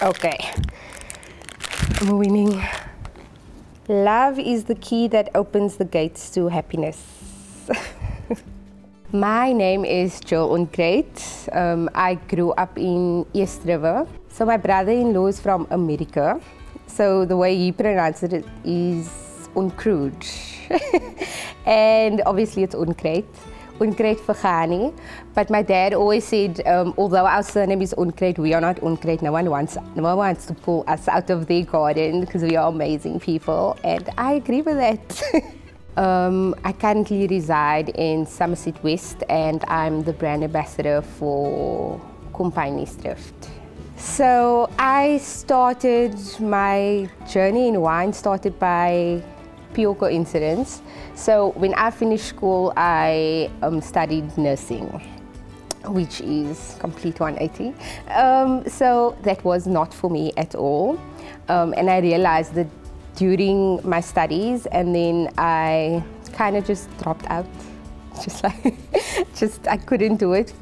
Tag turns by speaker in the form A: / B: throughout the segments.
A: Okay, I'm winning. Love is the key that opens the gates to happiness. My name is Jill Onkruid. I grew up in East River. So my brother-in-law is from America. So the way he pronounces it is Onkruid. And obviously it's Onkruid. Onkruid Vagani. But my dad always said, although our surname is Onkruid, we are not Onkruid. No one wants to pull us out of their garden because we are amazing people. And I agree with that. I currently reside in Somerset West and I'm the brand ambassador for Compagniesdrift. So I started my journey in wine started by pure coincidence. So when I finished school, I studied nursing, which is complete 180. So that was not for me at all. And I realized that during my studies, and then I kind of just dropped out. I couldn't do it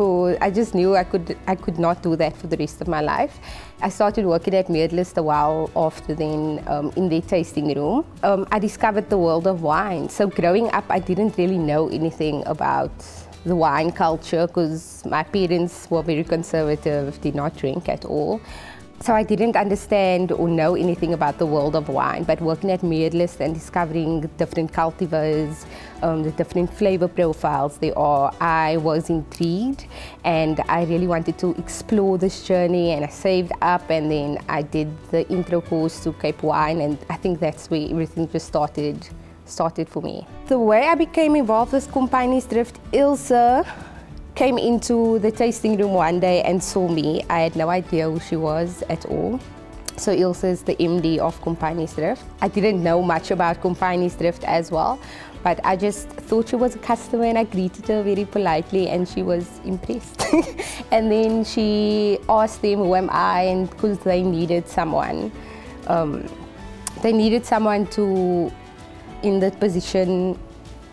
A: I just knew I could not do that for the rest of my life. I started working at Meerlust a while after then in their tasting room. I discovered the world of wine. So growing up, I didn't really know anything about the wine culture because my parents were very conservative, did not drink at all. So I didn't understand or know anything about the world of wine, but working at Meerlust and discovering different cultivars, the different flavor profiles there are, I was intrigued and I really wanted to explore this journey, and I saved up and then I did the intro course to Cape Wine, and I think that's where everything just started for me. The way I became involved with Compagniesdrift, Ilse came into the tasting room one day and saw me. I had no idea who she was at all. So Ilse is the MD of Compagniesdrift. I didn't know much about Compagniesdrift as well, but I just thought she was a customer and I greeted her very politely and she was impressed. And then she asked them who am I, and because they needed someone to in the position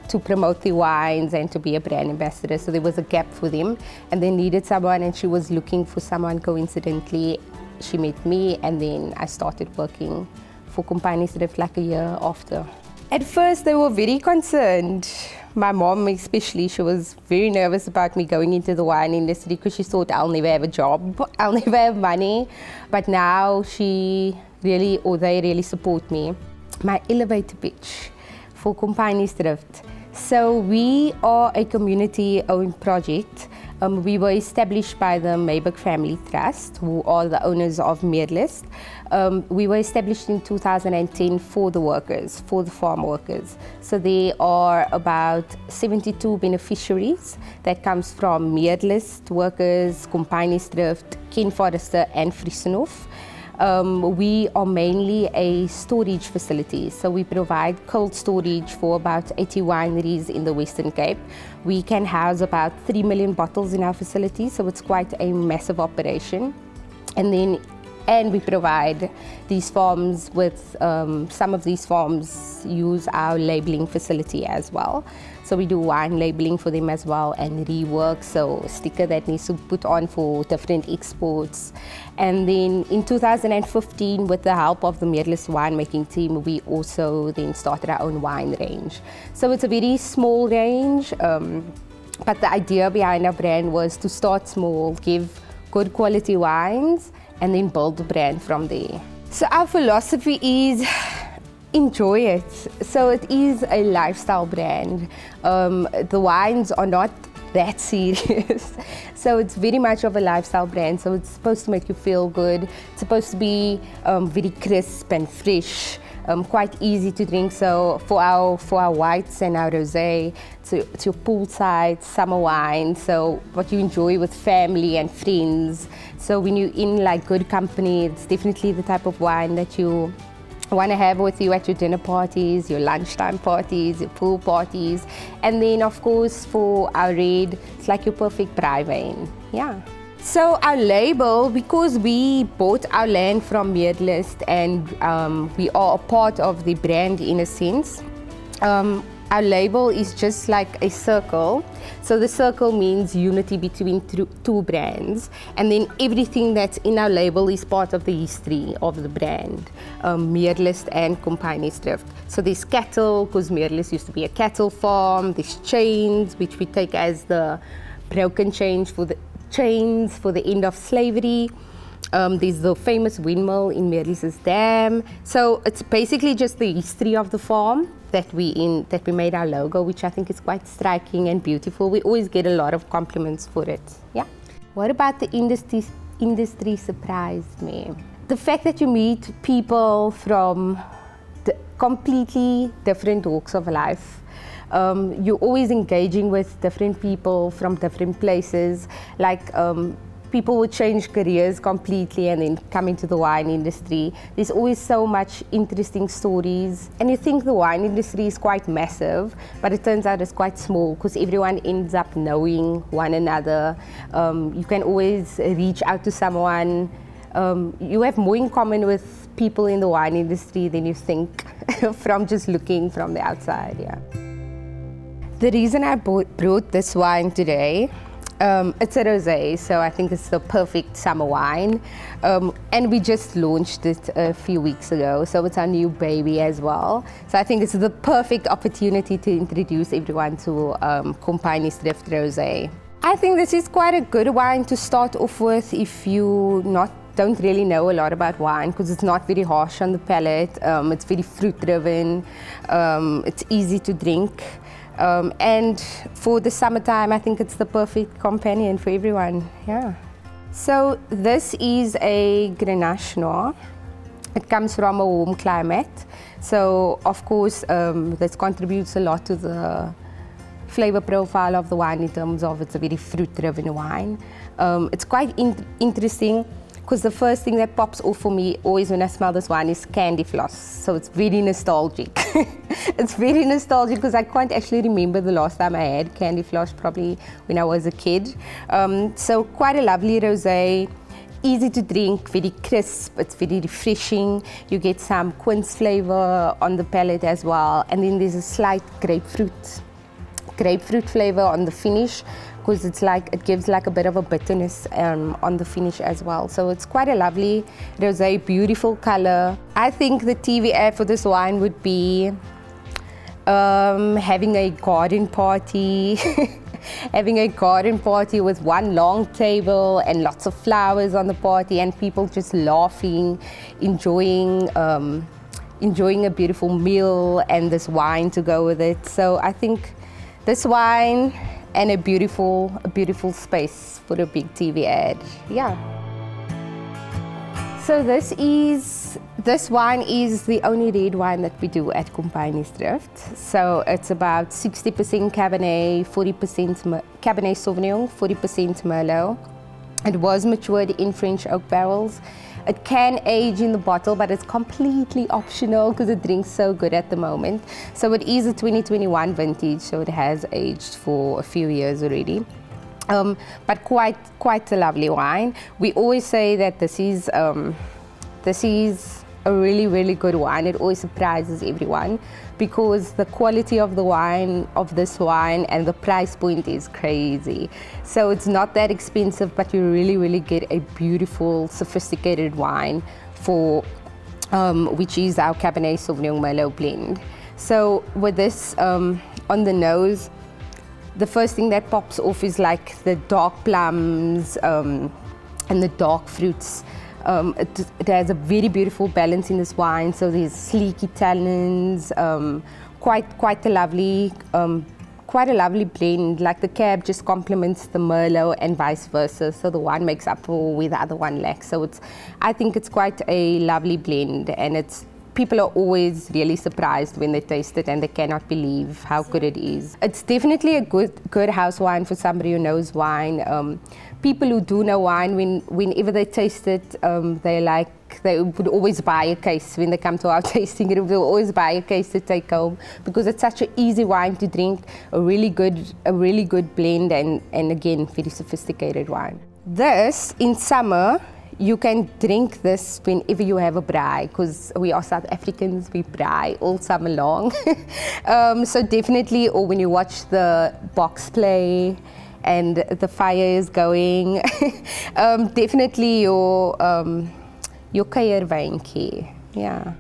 A: to promote the wines and to be a brand ambassador. So there was a gap for them and they needed someone, and she was looking for someone. Coincidentally, she met me and then I started working for Compagniesdrift like a year after. At first they were very concerned. My mom especially, she was very nervous about me going into the wine industry because she thought I'll never have a job, I'll never have money. But now they really support me. My elevator pitch for Compagniesdrift. So we are a community-owned project. We were established by the Mayberg Family Trust, who are the owners of Meerlust. We were established in 2010 for the workers, for the farm workers. So there are about 72 beneficiaries that comes from Meerlust workers, Compagniesdrift, Ken Forrester and Vriesenhof. We are mainly a storage facility, so we provide cold storage for about 80 wineries in the Western Cape. We can house about 3 million bottles in our facility, so it's quite a massive operation. And we provide these farms with, some of these farms use our labeling facility as well. So we do wine labeling for them as well, and rework, so sticker that needs to put on for different exports. And then in 2015, with the help of the Meerlust winemaking team, we also then started our own wine range. So it's a very small range, but the idea behind our brand was to start small, give good quality wines, and then build the brand from there. So our philosophy is enjoy it. So it is a lifestyle brand. The wines are not that serious. So it's very much of a lifestyle brand. So it's supposed to make you feel good. It's supposed to be very crisp and fresh, quite easy to drink. So for our whites and our rosé, it's your poolside summer wine. So what you enjoy with family and friends. So when you're in like good company, it's definitely the type of wine that you want to have with you at your dinner parties, your lunchtime parties, your pool parties. And then of course for our red, it's like your perfect braai wine. Yeah. So our label, because we bought our land from Meerlust and we are a part of the brand in a sense, Our label is just like a circle. So the circle means unity between two brands. And then everything that's in our label is part of the history of the brand, Meerlust and Compagniesdrift. So there's cattle, because Meerlust used to be a cattle farm. There's chains, which we take as the broken chains for the end of slavery. There's the famous windmill in Meerlust's dam. So it's basically just the history of the farm that we made our logo, which I think is quite striking and beautiful. We always get a lot of compliments for it. Yeah. What about the industry surprised me? The fact that you meet people from completely different walks of life. You're always engaging with different people from different places. Like people would change careers completely and then come into the wine industry. There's always so much interesting stories. And you think the wine industry is quite massive, but it turns out it's quite small because everyone ends up knowing one another. You can always reach out to someone. You have more in common with people in the wine industry than you think from just looking from the outside, yeah. The reason I brought this wine today, it's a rosé, so I think it's the perfect summer wine. And we just launched it a few weeks ago, so it's our new baby as well. So I think it's the perfect opportunity to introduce everyone to Compagniesdrift Rosé. I think this is quite a good wine to start off with if you don't really know a lot about wine, because it's not very harsh on the palate. It's very fruit-driven. It's easy to drink. And for the summertime, I think it's the perfect companion for everyone, yeah. So this is a Grenache Noir. It comes from a warm climate. So of course, this contributes a lot to the flavor profile of the wine in terms of it's a very fruit-driven wine. It's quite interesting, because the first thing that pops off for me always when I smell this wine is candy floss. So it's very nostalgic. It's very nostalgic because I can't actually remember the last time I had candy floss, probably when I was a kid. So quite a lovely rosé, easy to drink, very crisp, it's very refreshing. You get some quince flavor on the palate as well. And then there's a slight grapefruit flavor on the finish, because it gives like a bit of a bitterness on the finish as well. So it's quite a lovely rosé, beautiful color. I think the TV ad for this wine would be having a garden party, having a garden party with one long table and lots of flowers on the party and people just laughing, enjoying a beautiful meal and this wine to go with it. So I think this wine and a beautiful space for a big TV ad, yeah. So this wine is the only red wine that we do at Compagniesdrift. So it's about 60% Cabernet, 40% Cabernet Sauvignon, 40% Merlot. It was matured in French oak barrels. It can age in the bottle, but it's completely optional because it drinks so good at the moment. So it is a 2021 vintage, so it has aged for a few years already. But quite a lovely wine. We always say that this is a really, really good wine. It always surprises everyone because the quality of this wine and the price point is crazy. So it's not that expensive, but you really, really get a beautiful, sophisticated wine for which is our Cabernet Sauvignon Merlot blend. So with this on the nose, the first thing that pops off is like the dark plums and the dark fruits. It has a very beautiful balance in this wine. So there's sleeky tannins, quite a lovely blend. Like the cab just complements the Merlot and vice versa. So the one makes up for where the other one lacks. So I think it's quite a lovely blend, and people are always really surprised when they taste it and they cannot believe how good it is. It's definitely a good house wine for somebody who knows wine. People who do know wine, whenever they taste it, they would always buy a case when they come to our tasting. They'll always buy a case to take home because it's such an easy wine to drink, a really good blend, and again, very sophisticated wine. This, in summer, You can drink this whenever you have a braai, because we are South Africans, we braai all summer long. So definitely, or when you watch the box play and the fire is going, definitely your kuierwijntjie. Yeah.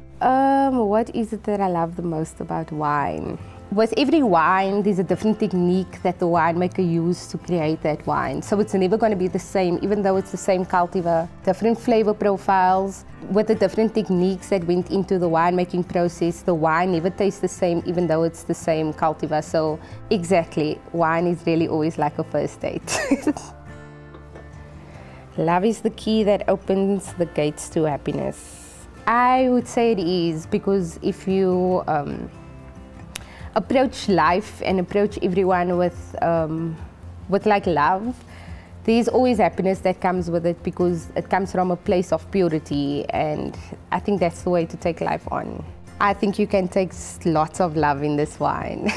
A: What is it that I love the most about wine? With every wine, there's a different technique that the winemaker used to create that wine. So it's never going to be the same, even though it's the same cultivar. Different flavor profiles, with the different techniques that went into the winemaking process, the wine never tastes the same, even though it's the same cultivar. So exactly, wine is really always like a first date. Love is the key that opens the gates to happiness. I would say it is, because if you approach life and approach everyone with like love, there's always happiness that comes with it, because it comes from a place of purity, and I think that's the way to take life on. I think you can take lots of love in this wine.